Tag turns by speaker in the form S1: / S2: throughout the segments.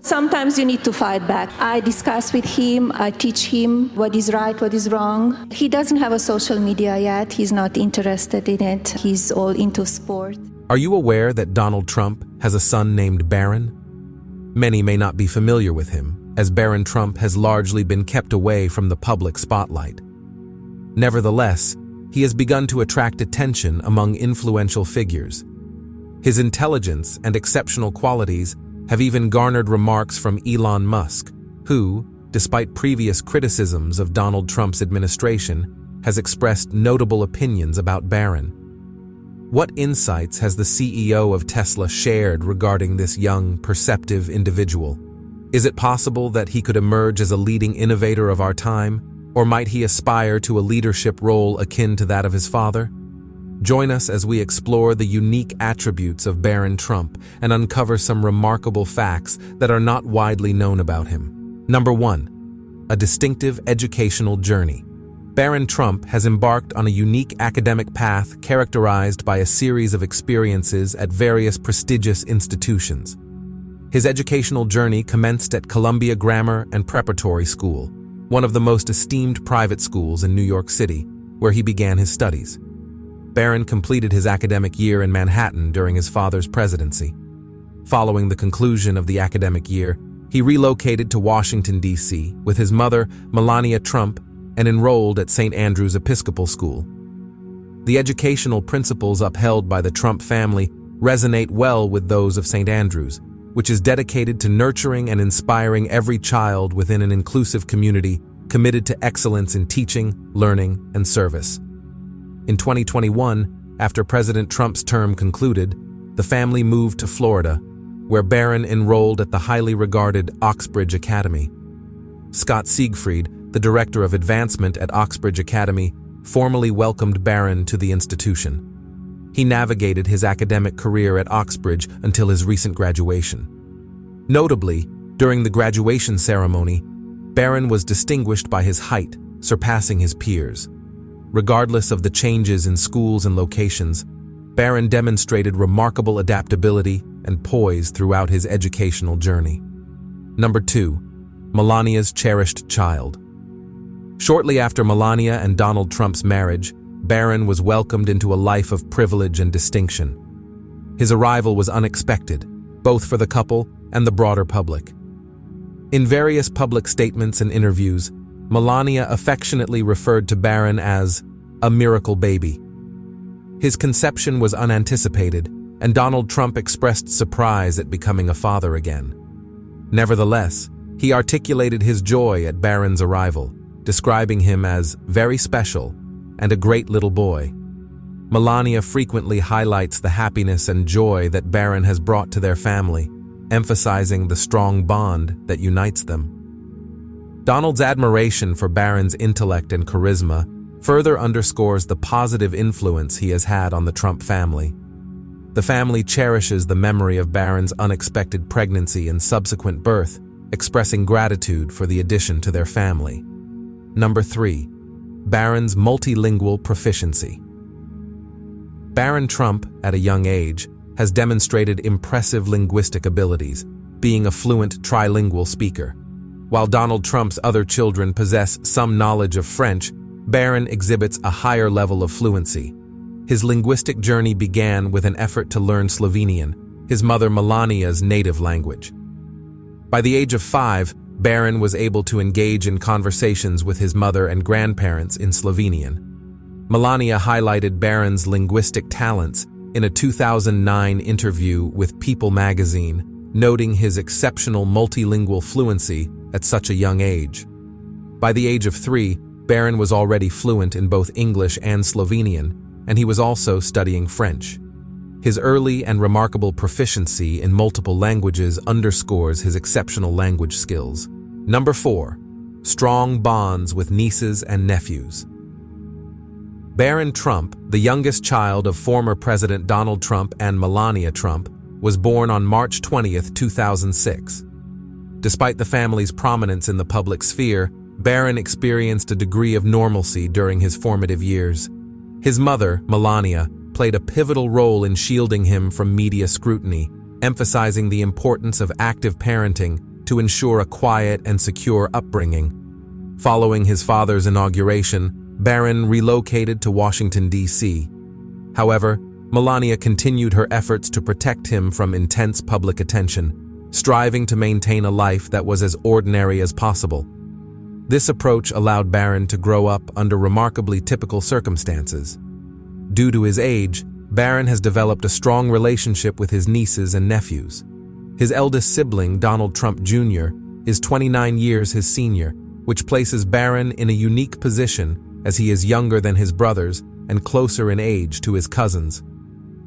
S1: Sometimes you need to fight back. I discuss with him, I teach him what is right, what is wrong. He doesn't have a social media yet. He's not interested in it. He's all into sport.
S2: Are you aware that Donald Trump has a son named Barron? Many may not be familiar with him, as Barron Trump has largely been kept away from the public spotlight. Nevertheless, he has begun to attract attention among influential figures. His intelligence and exceptional qualities have even garnered remarks from Elon Musk, who, despite previous criticisms of Donald Trump's administration, has expressed notable opinions about Barron. What insights has the CEO of Tesla shared regarding this young, perceptive individual? Is it possible that he could emerge as a leading innovator of our time, or might he aspire to a leadership role akin to that of his father? Join us as we explore the unique attributes of Barron Trump and uncover some remarkable facts that are not widely known about him. Number 1. A distinctive educational journey. Barron Trump has embarked on a unique academic path characterized by a series of experiences at various prestigious institutions. His educational journey commenced at Columbia Grammar and Preparatory School, one of the most esteemed private schools in New York City, where he began his studies. Barron completed his academic year in Manhattan during his father's presidency. Following the conclusion of the academic year, he relocated to Washington, D.C. with his mother, Melania Trump, and enrolled at St. Andrew's Episcopal School. The educational principles upheld by the Trump family resonate well with those of St. Andrew's, which is dedicated to nurturing and inspiring every child within an inclusive community committed to excellence in teaching, learning, and service. In 2021, after President Trump's term concluded, the family moved to Florida, where Barron enrolled at the highly regarded Oxbridge Academy. Scott Siegfried, the director of advancement at Oxbridge Academy, formally welcomed Barron to the institution. He navigated his academic career at Oxbridge until his recent graduation. Notably, during the graduation ceremony, Barron was distinguished by his height, surpassing his peers. Regardless of the changes in schools and locations, Barron demonstrated remarkable adaptability and poise throughout his educational journey. Number 2. Melania's cherished child. Shortly after Melania and Donald Trump's marriage, Barron was welcomed into a life of privilege and distinction. His arrival was unexpected, both for the couple and the broader public. In various public statements and interviews, Melania affectionately referred to Barron as a miracle baby. His conception was unanticipated, and Donald Trump expressed surprise at becoming a father again. Nevertheless, he articulated his joy at Barron's arrival, describing him as very special and a great little boy. Melania frequently highlights the happiness and joy that Barron has brought to their family, emphasizing the strong bond that unites them. Donald's admiration for Barron's intellect and charisma further underscores the positive influence he has had on the Trump family. The family cherishes the memory of Barron's unexpected pregnancy and subsequent birth, expressing gratitude for the addition to their family. Number 3. Barron's multilingual proficiency. Barron Trump, at a young age, has demonstrated impressive linguistic abilities, being a fluent trilingual speaker. While Donald Trump's other children possess some knowledge of French, Barron exhibits a higher level of fluency. His linguistic journey began with an effort to learn Slovenian, his mother Melania's native language. By the age of 5, Barron was able to engage in conversations with his mother and grandparents in Slovenian. Melania highlighted Barron's linguistic talents in a 2009 interview with People magazine, noting his exceptional multilingual fluency at such a young age. By the age of 3, Barron was already fluent in both English and Slovenian, and he was also studying French. His early and remarkable proficiency in multiple languages underscores his exceptional language skills. Number 4. Strong bonds with nieces and nephews. Barron Trump, the youngest child of former President Donald Trump and Melania Trump, was born on March 20, 2006. Despite the family's prominence in the public sphere, Barron experienced a degree of normalcy during his formative years. His mother, Melania, played a pivotal role in shielding him from media scrutiny, emphasizing the importance of active parenting to ensure a quiet and secure upbringing. Following his father's inauguration, Barron relocated to Washington, D.C. However, Melania continued her efforts to protect him from intense public attention, striving to maintain a life that was as ordinary as possible. This approach allowed Barron to grow up under remarkably typical circumstances. Due to his age, Barron has developed a strong relationship with his nieces and nephews. His eldest sibling, Donald Trump Jr., is 29 years his senior, which places Barron in a unique position as he is younger than his brothers and closer in age to his cousins.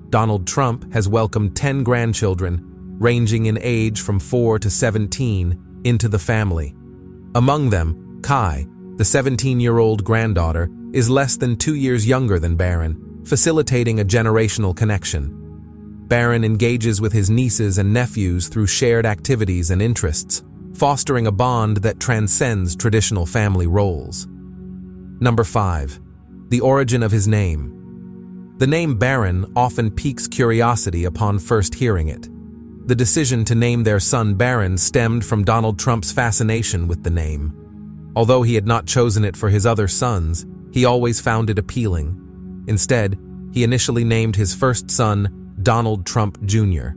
S2: Donald Trump has welcomed 10 grandchildren, ranging in age from 4 to 17, into the family. Among them, Kai, the 17-year-old granddaughter, is less than 2 years younger than Barron, facilitating a generational connection. Barron engages with his nieces and nephews through shared activities and interests, fostering a bond that transcends traditional family roles. Number 5. The origin of his name. The name Barron often piques curiosity upon first hearing it. The decision to name their son Barron stemmed from Donald Trump's fascination with the name. Although he had not chosen it for his other sons, he always found it appealing. Instead, he initially named his first son Donald Trump Jr.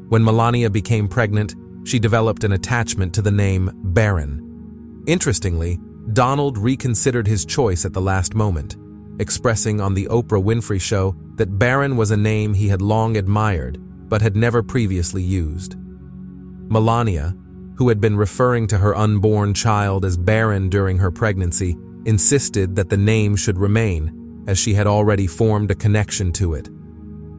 S2: When Melania became pregnant, she developed an attachment to the name Barron. Interestingly, Donald reconsidered his choice at the last moment, expressing on the Oprah Winfrey Show that Barron was a name he had long admired but had never previously used. Melania, who had been referring to her unborn child as Barron during her pregnancy, insisted that the name should remain, as she had already formed a connection to it.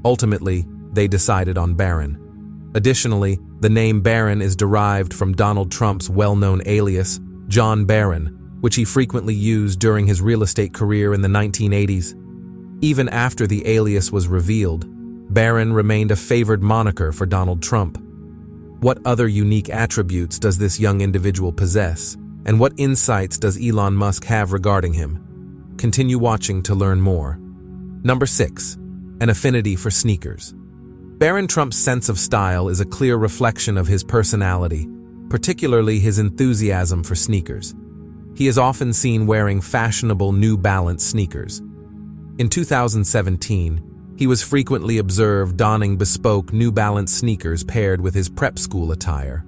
S2: Ultimately, they decided on Barron. Additionally, the name Barron is derived from Donald Trump's well-known alias, John Barron, which he frequently used during his real estate career in the 1980s. Even after the alias was revealed, Barron remained a favored moniker for Donald Trump. What other unique attributes does this young individual possess, and what insights does Elon Musk have regarding him? Continue watching to learn more. Number 6. An affinity for sneakers. Barron Trump's sense of style is a clear reflection of his personality, particularly his enthusiasm for sneakers. He is often seen wearing fashionable New Balance sneakers. In 2017, he was frequently observed donning bespoke New Balance sneakers paired with his prep school attire.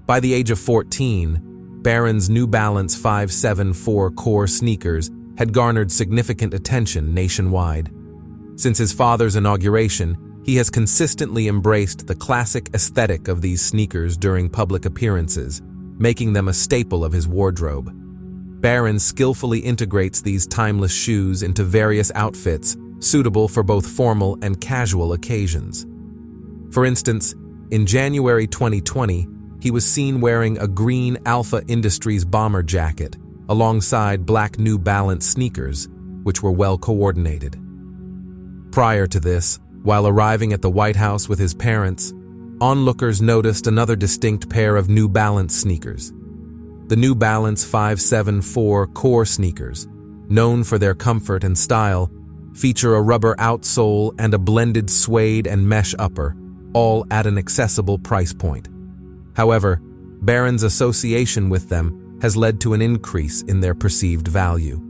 S2: By the age of 14, Barron's New Balance 574 core sneakers had garnered significant attention nationwide. Since his father's inauguration, he has consistently embraced the classic aesthetic of these sneakers during public appearances, making them a staple of his wardrobe. Barron skillfully integrates these timeless shoes into various outfits suitable for both formal and casual occasions. For instance, in January 2020, he was seen wearing a green Alpha Industries bomber jacket alongside black New Balance sneakers, which were well coordinated. Prior to this, while arriving at the White House with his parents, onlookers noticed another distinct pair of New Balance sneakers. The New Balance 574 core sneakers, known for their comfort and style, feature a rubber outsole and a blended suede and mesh upper, all at an accessible price point. However, Barron's association with them has led to an increase in their perceived value.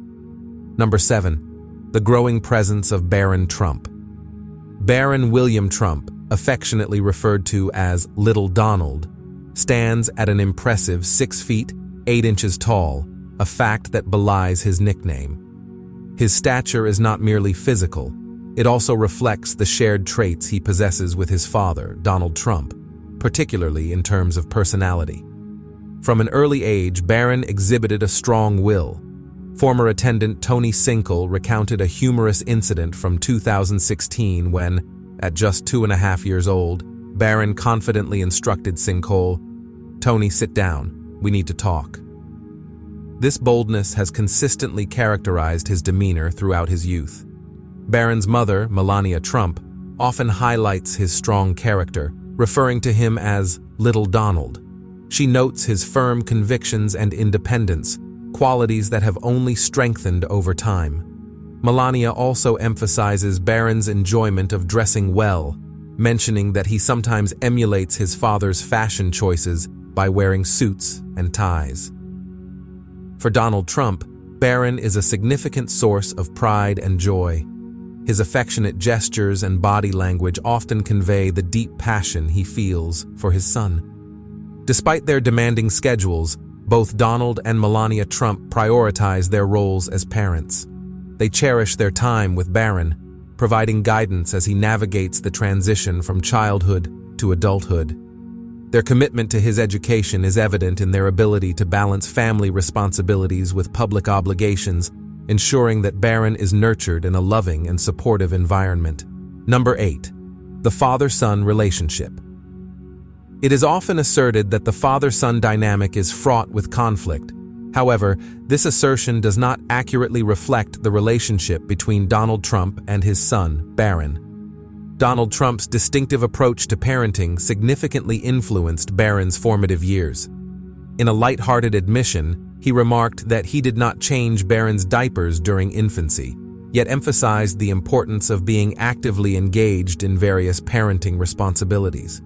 S2: Number 7. The growing presence of Barron Trump. Barron William Trump, affectionately referred to as Little Donald, stands at an impressive 6 feet, 8 inches tall, a fact that belies his nickname. His stature is not merely physical, it also reflects the shared traits he possesses with his father, Donald Trump, particularly in terms of personality. From an early age, Barron exhibited a strong will. Former attendant Tony Sinkle recounted a humorous incident from 2016 when, at just 2.5 years old, Barron confidently instructed Sinkle, "Tony, sit down. We need to talk." This boldness has consistently characterized his demeanor throughout his youth. Barron's mother, Melania Trump, often highlights his strong character, referring to him as Little Donald. She notes his firm convictions and independence, qualities that have only strengthened over time. Melania also emphasizes Barron's enjoyment of dressing well, mentioning that he sometimes emulates his father's fashion choices by wearing suits and ties. For Donald Trump, Barron is a significant source of pride and joy. His affectionate gestures and body language often convey the deep passion he feels for his son. Despite their demanding schedules, both Donald and Melania Trump prioritize their roles as parents. They cherish their time with Barron, providing guidance as he navigates the transition from childhood to adulthood. Their commitment to his education is evident in their ability to balance family responsibilities with public obligations, ensuring that Barron is nurtured in a loving and supportive environment. Number 8. The father-son relationship. It is often asserted that the father-son dynamic is fraught with conflict. However, this assertion does not accurately reflect the relationship between Donald Trump and his son, Barron. Donald Trump's distinctive approach to parenting significantly influenced Barron's formative years. In a lighthearted admission, he remarked that he did not change Barron's diapers during infancy, yet emphasized the importance of being actively engaged in various parenting responsibilities.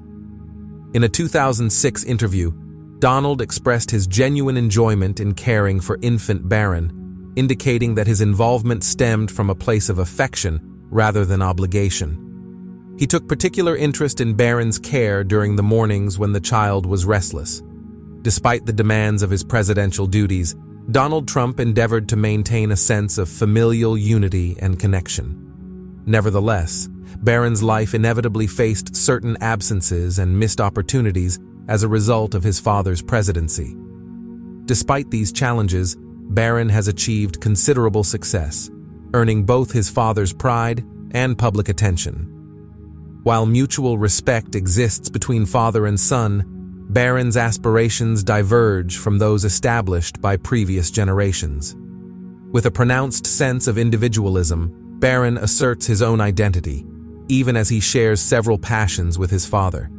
S2: In a 2006 interview, Donald expressed his genuine enjoyment in caring for infant Barron, indicating that his involvement stemmed from a place of affection rather than obligation. He took particular interest in Barron's care during the mornings when the child was restless. Despite the demands of his presidential duties, Donald Trump endeavored to maintain a sense of familial unity and connection. Nevertheless, Barron's life inevitably faced certain absences and missed opportunities as a result of his father's presidency. Despite these challenges, Barron has achieved considerable success, earning both his father's pride and public attention. While mutual respect exists between father and son, Barron's aspirations diverge from those established by previous generations. With a pronounced sense of individualism, Barron asserts his own identity, even as he shares several passions with his father.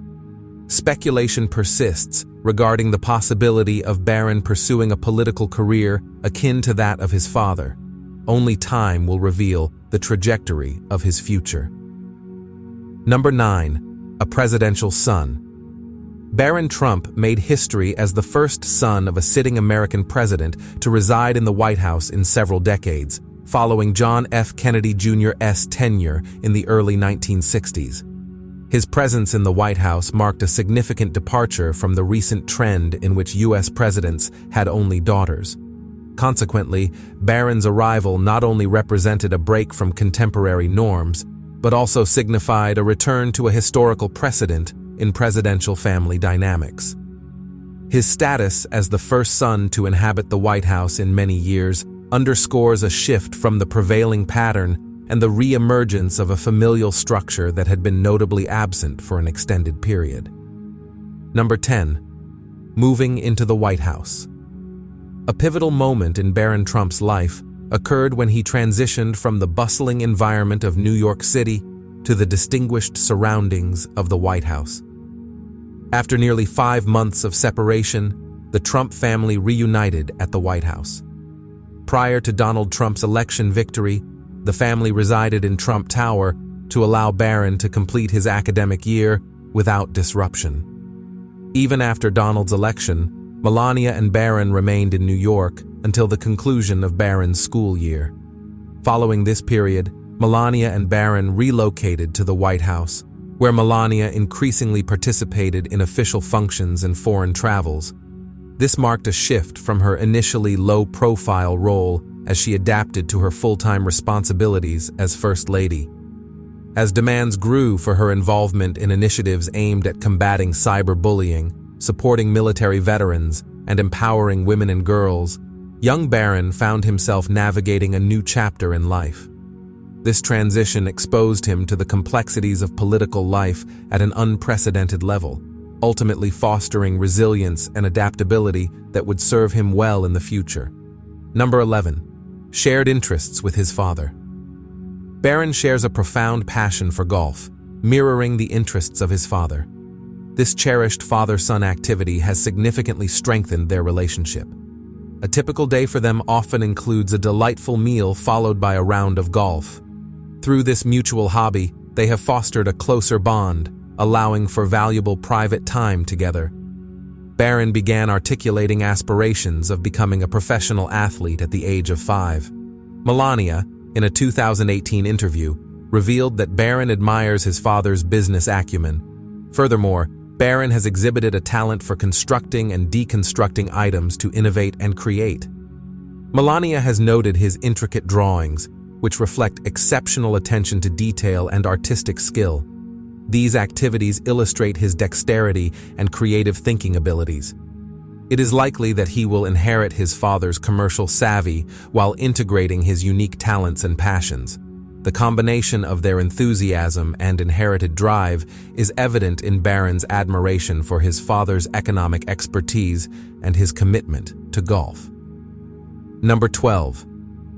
S2: Speculation persists regarding the possibility of Barron pursuing a political career akin to that of his father. Only time will reveal the trajectory of his future. Number 9. A presidential son. Barron Trump made history as the first son of a sitting American president to reside in the White House in several decades, following John F. Kennedy Jr.'s tenure in the early 1960s. His presence in the White House marked a significant departure from the recent trend in which U.S. presidents had only daughters. Consequently, Barron's arrival not only represented a break from contemporary norms, but also signified a return to a historical precedent in presidential family dynamics. His status as the first son to inhabit the White House in many years underscores a shift from the prevailing pattern and the re-emergence of a familial structure that had been notably absent for an extended period. Number 10. Moving into the White House. A pivotal moment in Barron Trump's life occurred when he transitioned from the bustling environment of New York City to the distinguished surroundings of the White House. After nearly 5 months of separation, the Trump family reunited at the White House. Prior to Donald Trump's election victory, the family resided in Trump Tower to allow Barron to complete his academic year without disruption. Even after Donald's election, Melania and Barron remained in New York until the conclusion of Barron's school year. Following this period, Melania and Barron relocated to the White House, where Melania increasingly participated in official functions and foreign travels. This marked a shift from her initially low-profile role as she adapted to her full-time responsibilities as First Lady. As demands grew for her involvement in initiatives aimed at combating cyberbullying, supporting military veterans, and empowering women and girls, young Barron found himself navigating a new chapter in life. This transition exposed him to the complexities of political life at an unprecedented level, ultimately fostering resilience and adaptability that would serve him well in the future. Number 11. Shared interests with his father. Barron shares a profound passion for golf, mirroring the interests of his father. This cherished father-son activity has significantly strengthened their relationship. A typical day for them often includes a delightful meal followed by a round of golf. Through this mutual hobby, they have fostered a closer bond, allowing for valuable private time together. Barron began articulating aspirations of becoming a professional athlete at the age of 5. Melania, in a 2018 interview, revealed that Barron admires his father's business acumen. Furthermore, Barron has exhibited a talent for constructing and deconstructing items to innovate and create. Melania has noted his intricate drawings, which reflect exceptional attention to detail and artistic skill. These activities illustrate his dexterity and creative thinking abilities. It is likely that he will inherit his father's commercial savvy while integrating his unique talents and passions. The combination of their enthusiasm and inherited drive is evident in Barron's admiration for his father's economic expertise and his commitment to golf. Number 12.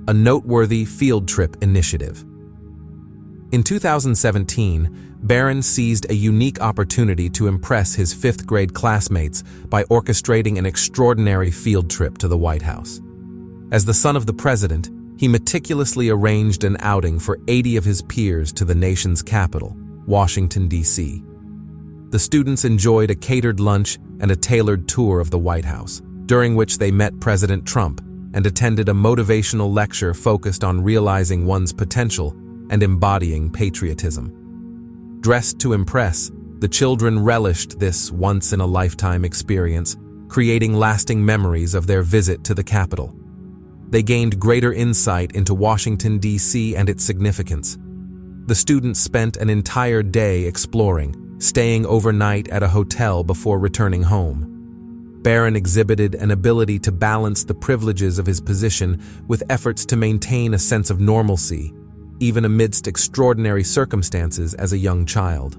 S2: A noteworthy field trip initiative. In 2017, Barron seized a unique opportunity to impress his 5th grade classmates by orchestrating an extraordinary field trip to the White House. As the son of the president, he meticulously arranged an outing for 80 of his peers to the nation's capital, Washington, D.C. The students enjoyed a catered lunch and a tailored tour of the White House, during which they met President Trump and attended a motivational lecture focused on realizing one's potential and embodying patriotism. Dressed to impress, the children relished this once-in-a-lifetime experience, creating lasting memories of their visit to the Capitol. They gained greater insight into Washington, D.C. and its significance. The students spent an entire day exploring, staying overnight at a hotel before returning home. Barron exhibited an ability to balance the privileges of his position with efforts to maintain a sense of normalcy, even amidst extraordinary circumstances as a young child.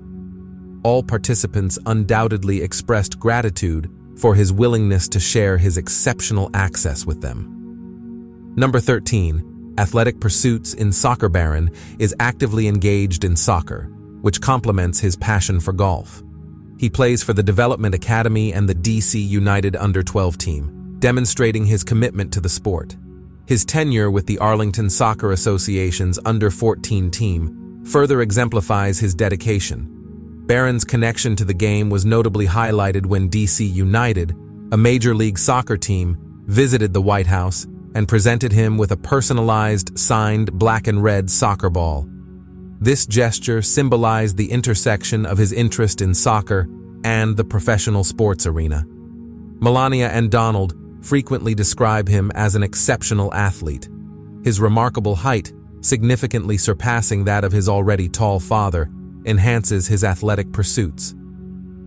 S2: All participants undoubtedly expressed gratitude for his willingness to share his exceptional access with them. Number 13. Athletic pursuits in soccer. Barron is actively engaged in soccer, which complements his passion for golf. He plays for the Development Academy and the DC United Under-12 team, demonstrating his commitment to the sport. His tenure with the Arlington Soccer Association's Under-14 team further exemplifies his dedication. Barron's connection to the game was notably highlighted when DC United, a Major League Soccer team, visited the White House and presented him with a personalized, signed black and red soccer ball. This gesture symbolized the intersection of his interest in soccer and the professional sports arena. Melania and Donald frequently describe him as an exceptional athlete. His remarkable height, significantly surpassing that of his already tall father, enhances his athletic pursuits.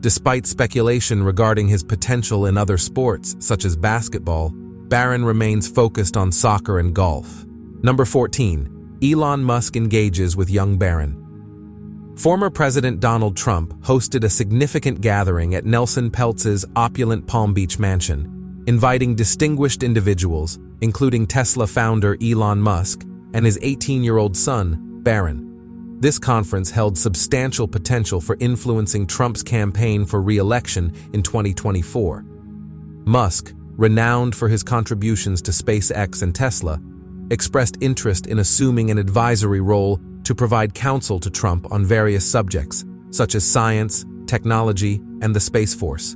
S2: Despite speculation regarding his potential in other sports, such as basketball, Barron remains focused on soccer and golf. Number 14. Elon Musk engages with young Barron. Former President Donald Trump hosted a significant gathering at Nelson Peltz's opulent Palm Beach mansion, inviting distinguished individuals, including Tesla founder Elon Musk and his 18-year-old son, Barron. This conference held substantial potential for influencing Trump's campaign for re-election in 2024. Musk, renowned for his contributions to SpaceX and Tesla, expressed interest in assuming an advisory role to provide counsel to Trump on various subjects, such as science, technology, and the Space Force.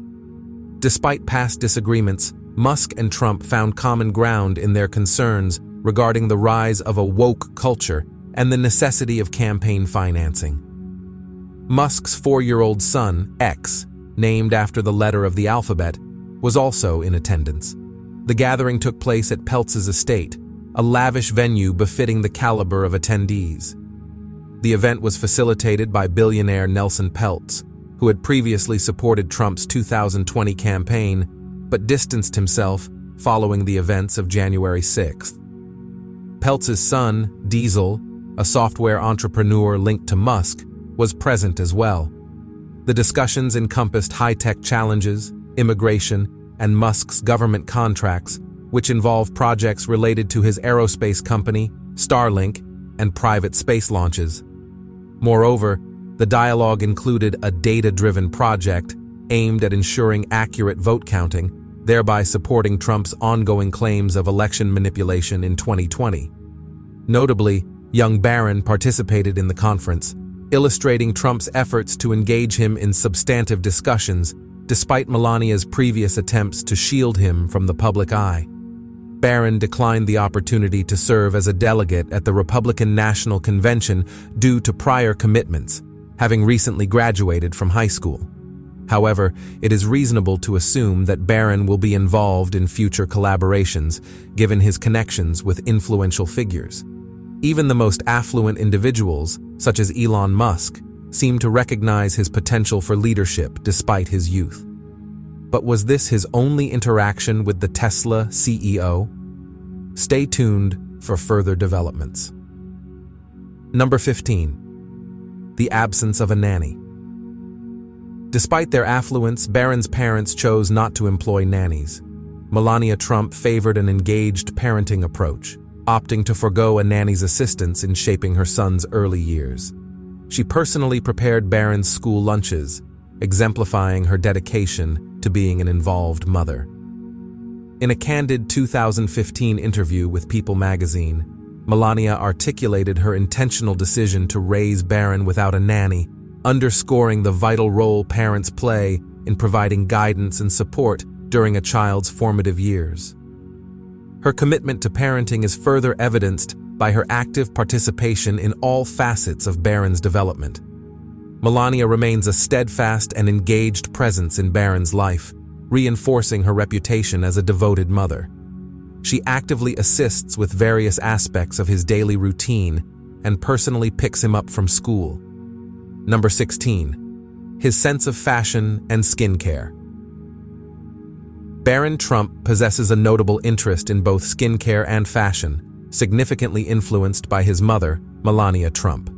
S2: Despite past disagreements, Musk and Trump found common ground in their concerns regarding the rise of a woke culture and the necessity of campaign financing. Musk's 4-year-old son, X, named after the letter of the alphabet, was also in attendance. The gathering took place at Peltz's estate, a lavish venue befitting the caliber of attendees. The event was facilitated by billionaire Nelson Peltz, who had previously supported Trump's 2020 campaign, but distanced himself following the events of January 6th. Peltz's son, Diesel, a software entrepreneur linked to Musk, was present as well. The discussions encompassed high-tech challenges, immigration, and Musk's government contracts, which involve projects related to his aerospace company, Starlink, and private space launches. Moreover, the dialogue included a data-driven project aimed at ensuring accurate vote counting, thereby supporting Trump's ongoing claims of election manipulation in 2020. Notably, young Barron participated in the conference, illustrating Trump's efforts to engage him in substantive discussions despite Melania's previous attempts to shield him from the public eye. Barron declined the opportunity to serve as a delegate at the Republican National Convention due to prior commitments, having recently graduated from high school. However, it is reasonable to assume that Barron will be involved in future collaborations, given his connections with influential figures. Even the most affluent individuals, such as Elon Musk, seem to recognize his potential for leadership despite his youth. But was this his only interaction with the Tesla CEO? Stay tuned for further developments. Number 15. The absence of a nanny. Despite their affluence, Barron's parents chose not to employ nannies. Melania Trump favored an engaged parenting approach, opting to forego a nanny's assistance in shaping her son's early years. She personally prepared Barron's school lunches, exemplifying her dedication to being an involved mother. In a candid 2015 interview with People magazine, Melania articulated her intentional decision to raise Barron without a nanny, underscoring the vital role parents play in providing guidance and support during a child's formative years. Her commitment to parenting is further evidenced by her active participation in all facets of Barron's development. Melania remains a steadfast and engaged presence in Barron's life, reinforcing her reputation as a devoted mother. She actively assists with various aspects of his daily routine and personally picks him up from school. Number 16. His sense of fashion and skincare. Barron Trump possesses a notable interest in both skincare and fashion, significantly influenced by his mother, Melania Trump.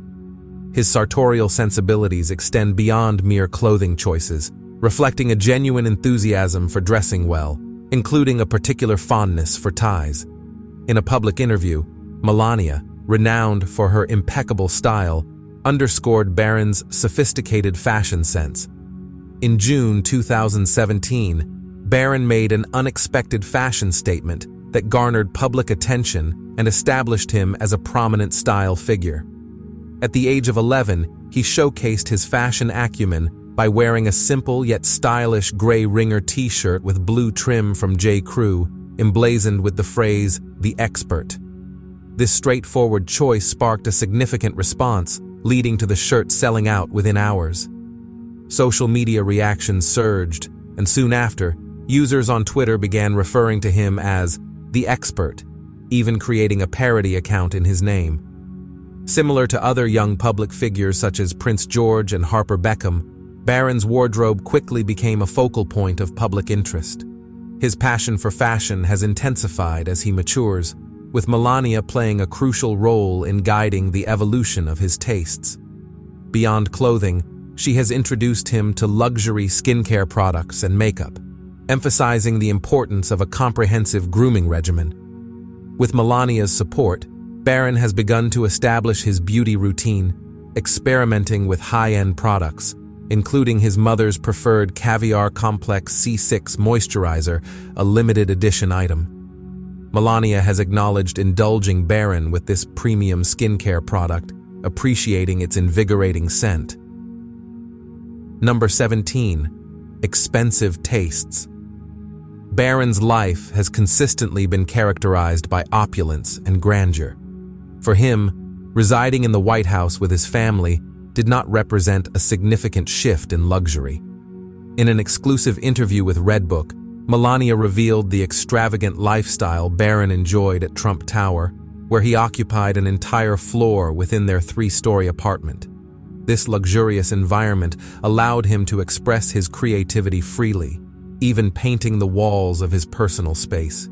S2: His sartorial sensibilities extend beyond mere clothing choices, reflecting a genuine enthusiasm for dressing well, including a particular fondness for ties. In a public interview, Melania, renowned for her impeccable style, underscored Barron's sophisticated fashion sense. In June 2017, Barron made an unexpected fashion statement that garnered public attention and established him as a prominent style figure. At the age of 11, he showcased his fashion acumen by wearing a simple yet stylish gray ringer t-shirt with blue trim from J. Crew, emblazoned with the phrase, "The Expert." This straightforward choice sparked a significant response, leading to the shirt selling out within hours. Social media reactions surged, and soon after, users on Twitter began referring to him as "The Expert," even creating a parody account in his name. Similar to other young public figures such as Prince George and Harper Beckham, Barron's wardrobe quickly became a focal point of public interest. His passion for fashion has intensified as he matures, with Melania playing a crucial role in guiding the evolution of his tastes. Beyond clothing, she has introduced him to luxury skincare products and makeup, emphasizing the importance of a comprehensive grooming regimen. With Melania's support, Barron has begun to establish his beauty routine, experimenting with high-end products, including his mother's preferred Caviar Complex C6 moisturizer, a limited edition item. Melania has acknowledged indulging Barron with this premium skincare product, appreciating its invigorating scent. Number 17. Expensive tastes. Barron's life has consistently been characterized by opulence and grandeur. For him, residing in the White House with his family did not represent a significant shift in luxury. In an exclusive interview with Redbook, Melania revealed the extravagant lifestyle Barron enjoyed at Trump Tower, where he occupied an entire floor within their 3-story apartment. This luxurious environment allowed him to express his creativity freely, even painting the walls of his personal space.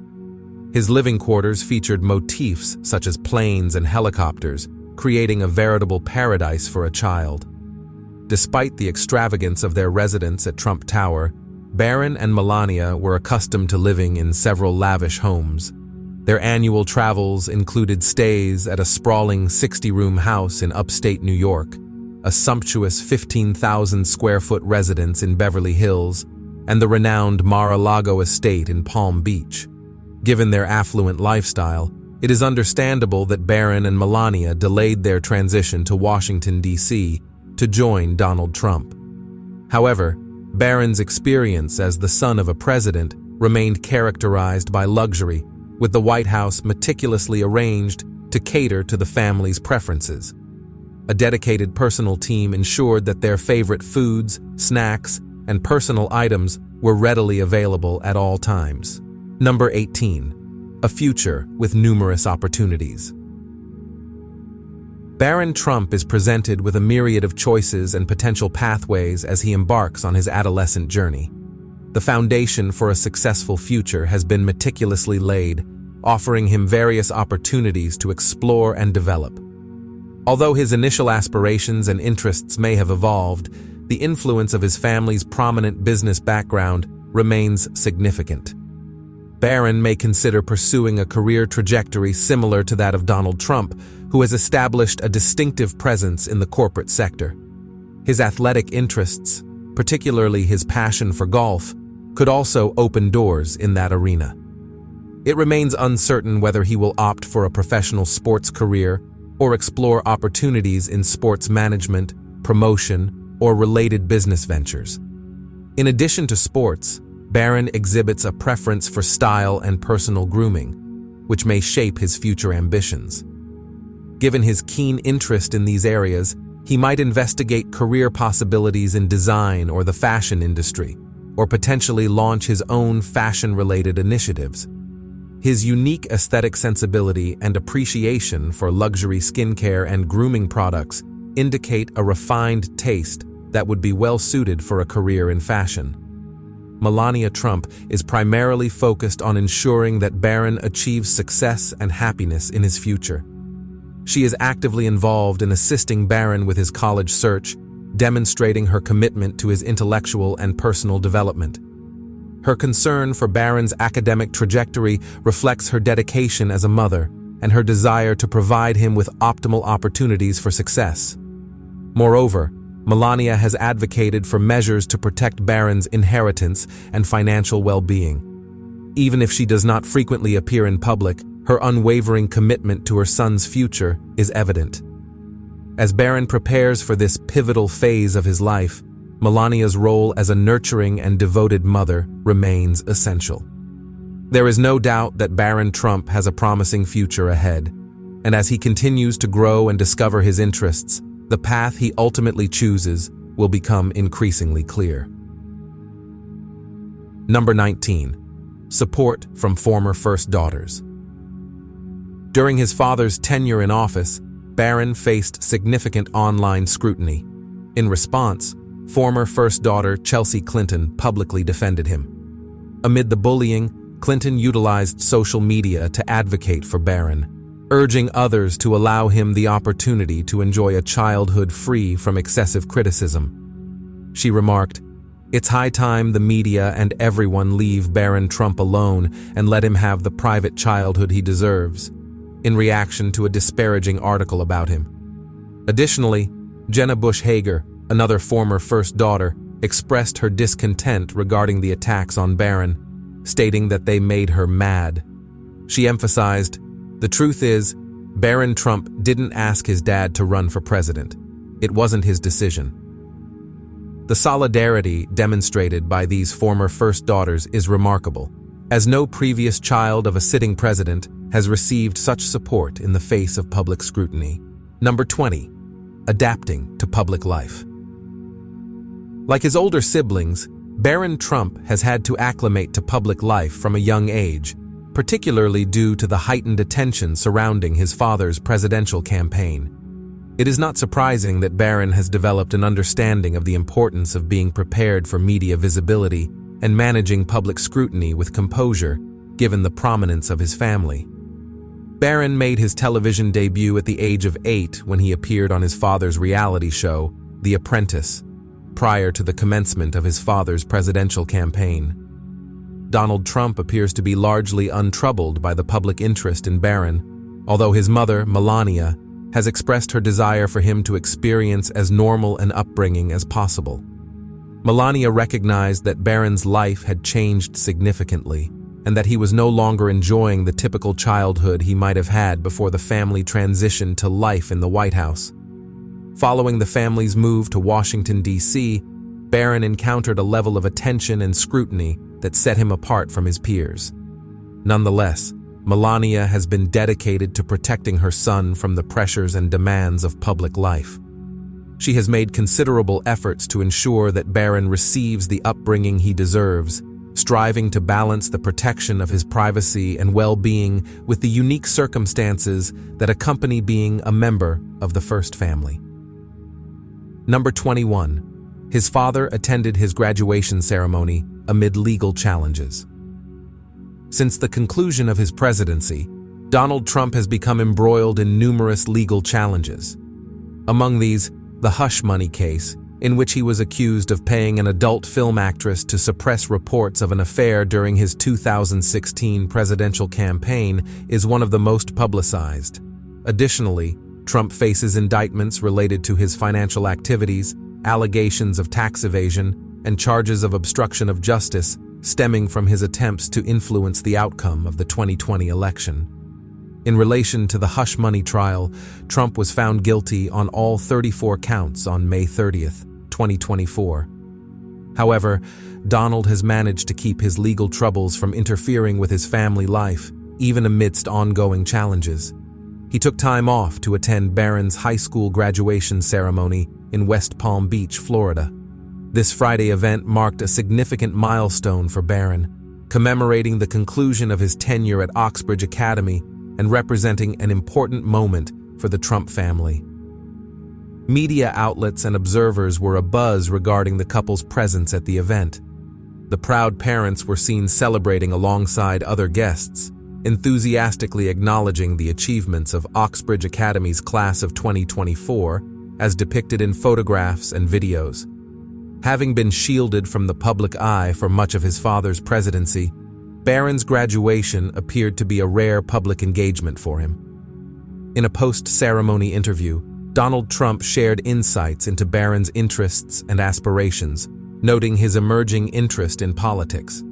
S2: His living quarters featured motifs such as planes and helicopters, creating a veritable paradise for a child. Despite the extravagance of their residence at Trump Tower, Barron and Melania were accustomed to living in several lavish homes. Their annual travels included stays at a sprawling 60-room house in upstate New York, a sumptuous 15,000-square-foot residence in Beverly Hills, and the renowned Mar-a-Lago estate in Palm Beach. Given their affluent lifestyle, it is understandable that Barron and Melania delayed their transition to Washington, D.C. to join Donald Trump. However, Barron's experience as the son of a president remained characterized by luxury, with the White House meticulously arranged to cater to the family's preferences. A dedicated personal team ensured that their favorite foods, snacks, and personal items were readily available at all times. Number 18. A future with numerous opportunities. Barron Trump is presented with a myriad of choices and potential pathways as he embarks on his adolescent journey. The foundation for a successful future has been meticulously laid, offering him various opportunities to explore and develop. Although his initial aspirations and interests may have evolved, the influence of his family's prominent business background remains significant. Barron may consider pursuing a career trajectory similar to that of Donald Trump, who has established a distinctive presence in the corporate sector. His athletic interests, particularly his passion for golf, could also open doors in that arena. It remains uncertain whether he will opt for a professional sports career or explore opportunities in sports management, promotion, or related business ventures. In addition to sports, Barron exhibits a preference for style and personal grooming, which may shape his future ambitions. Given his keen interest in these areas, he might investigate career possibilities in design or the fashion industry, or potentially launch his own fashion-related initiatives. His unique aesthetic sensibility and appreciation for luxury skincare and grooming products indicate a refined taste that would be well-suited for a career in fashion. Melania Trump is primarily focused on ensuring that Barron achieves success and happiness in his future. She is actively involved in assisting Barron with his college search, demonstrating her commitment to his intellectual and personal development. Her concern for Barron's academic trajectory reflects her dedication as a mother and her desire to provide him with optimal opportunities for success. Moreover, Melania has advocated for measures to protect Barron's inheritance and financial well-being. Even if she does not frequently appear in public, her unwavering commitment to her son's future is evident. As Barron prepares for this pivotal phase of his life, Melania's role as a nurturing and devoted mother remains essential. There is no doubt that Barron Trump has a promising future ahead, and as he continues to grow and discover his interests, the path he ultimately chooses will become increasingly clear. Number 19. Support from former first daughters. During his father's tenure in office, Barron faced significant online scrutiny. In response, former first daughter Chelsea Clinton publicly defended him. Amid the bullying, Clinton utilized social media to advocate for Barron, urging others to allow him the opportunity to enjoy a childhood free from excessive criticism. She remarked, "It's high time the media and everyone leave Barron Trump alone and let him have the private childhood he deserves," in reaction to a disparaging article about him. Additionally, Jenna Bush Hager, another former first daughter, expressed her discontent regarding the attacks on Barron, stating that they made her mad. She emphasized, "The truth is, Barron Trump didn't ask his dad to run for president. It wasn't his decision." The solidarity demonstrated by these former first daughters is remarkable, as no previous child of a sitting president has received such support in the face of public scrutiny. Number 20. Adapting to public life. Like his older siblings, Barron Trump has had to acclimate to public life from a young age, particularly due to the heightened attention surrounding his father's presidential campaign. It is not surprising that Barron has developed an understanding of the importance of being prepared for media visibility and managing public scrutiny with composure, given the prominence of his family. Barron made his television debut at the age of 8 when he appeared on his father's reality show, The Apprentice, prior to the commencement of his father's presidential campaign. Donald Trump appears to be largely untroubled by the public interest in Barron, although his mother, Melania, has expressed her desire for him to experience as normal an upbringing as possible. Melania recognized that Barron's life had changed significantly, and that he was no longer enjoying the typical childhood he might have had before the family transitioned to life in the White House. Following the family's move to Washington, D.C., Barron encountered a level of attention and scrutiny that set him apart from his peers. Nonetheless, Melania has been dedicated to protecting her son from the pressures and demands of public life. She has made considerable efforts to ensure that Barron receives the upbringing he deserves, striving to balance the protection of his privacy and well-being with the unique circumstances that accompany being a member of the first family. Number 21. His father attended his graduation ceremony amid legal challenges. Since the conclusion of his presidency, Donald Trump has become embroiled in numerous legal challenges. Among these, the hush money case, in which he was accused of paying an adult film actress to suppress reports of an affair during his 2016 presidential campaign, is one of the most publicized. Additionally, Trump faces indictments related to his financial activities, allegations of tax evasion, and charges of obstruction of justice stemming from his attempts to influence the outcome of the 2020 election. In relation to the hush money trial, Trump was found guilty on all 34 counts on May 30th, 2024. However, Donald has managed to keep his legal troubles from interfering with his family life, even amidst ongoing challenges. He took time off to attend Barron's high school graduation ceremony in West Palm Beach, Florida. This Friday event marked a significant milestone for Barron, commemorating the conclusion of his tenure at Oxbridge Academy and representing an important moment for the Trump family. Media outlets and observers were abuzz regarding the couple's presence at the event. The proud parents were seen celebrating alongside other guests, enthusiastically acknowledging the achievements of Oxbridge Academy's class of 2024 as depicted in photographs and videos. Having been shielded from the public eye for much of his father's presidency, Barron's graduation appeared to be a rare public engagement for him. In a post-ceremony interview, Donald Trump shared insights into Barron's interests and aspirations, noting his emerging interest in politics.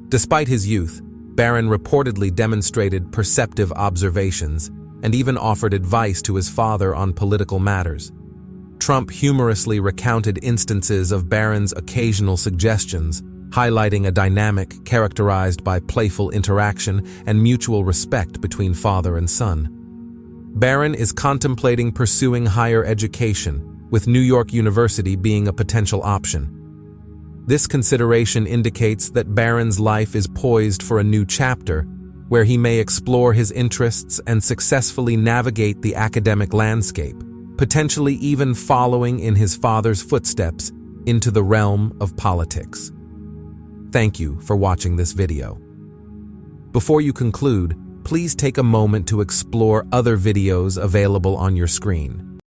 S2: Despite his youth, Barron reportedly demonstrated perceptive observations and even offered advice to his father on political matters. Trump humorously recounted instances of Barron's occasional suggestions, highlighting a dynamic characterized by playful interaction and mutual respect between father and son. Barron is contemplating pursuing higher education, with New York University being a potential option. This consideration indicates that Barron's life is poised for a new chapter, where he may explore his interests and successfully navigate the academic landscape, potentially even following in his father's footsteps into the realm of politics. Thank you for watching this video. Before you conclude, please take a moment to explore other videos available on your screen.